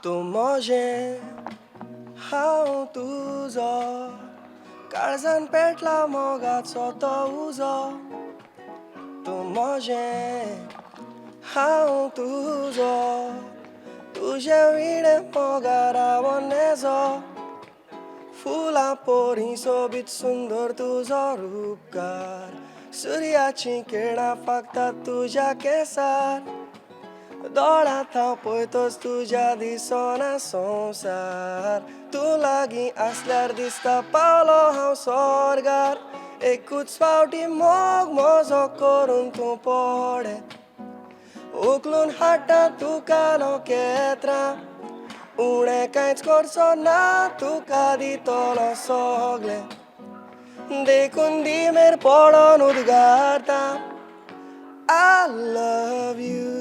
तूं म्हजें हांव तुजो काळजान पेटला मोगाचो तो उजो तूं म्हजें हांव तुजो तुजे विणे मोगार रावोन नेजो फुलां पोरी सोबीत सुंदर तुजो रूपकार सूर्याची किरणां फागतात तुज्या केंसार दोळ्यांत हांव पळयतोच तुज्या दिसोना संवसार तूं लागीं आसल्यार दिसता पावलो हांव स्वर्गार एकूच फावटी मोग म्हजो करून तूं पळय उखलून हाडटा तुका नखेत्रां उणें कांयच करचो ना तुका दितलो सगळें देखून दिमेर पडोन उद्गारता I love you